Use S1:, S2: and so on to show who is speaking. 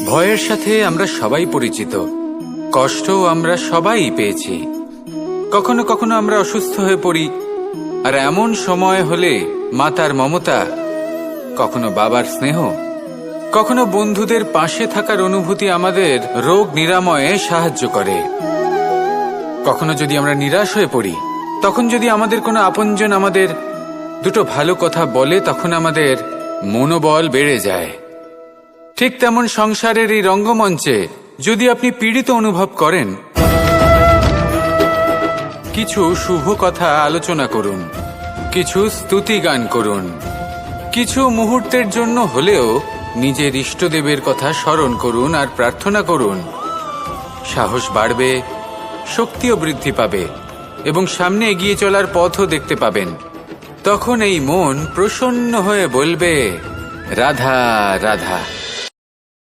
S1: ভয়ের সাথে আমরা সবাই পরিচিত, কষ্টও আমরা সবাই পেয়েছি। কখনো কখনো আমরা অসুস্থ হয়ে পড়ি, আর এমন সময় হলে মাতার মমতা, কখনো বাবার স্নেহ, কখনো বন্ধুদের পাশে থাকার অনুভূতি আমাদের রোগ নিরাময়ে সাহায্য করে। কখনো যদি আমরা নিরাশ হয়ে পড়ি, তখন যদি আমাদের কোনো আপনজন আমাদের দুটো ভালো কথা বলে, তখন আমাদের মনোবল বেড়ে যায়। ঠিক তেমন সংসারের এই রঙ্গমঞ্চে যদি আপনি পীড়িত অনুভব করেন, কিছু শুভ কথা আলোচনা করুন, কিছু স্তুতি গান করুন, কিছু মুহূর্তের জন্য হলেও নিজের ইষ্টদেবের কথা স্মরণ করুন আর প্রার্থনা করুন। সাহস বাড়বে, শক্তিও বৃদ্ধি পাবে এবং সামনে এগিয়ে চলার পথও দেখতে পাবেন। তখন এই মন প্রসন্ন হয়ে বলবে, রাধা রাধা।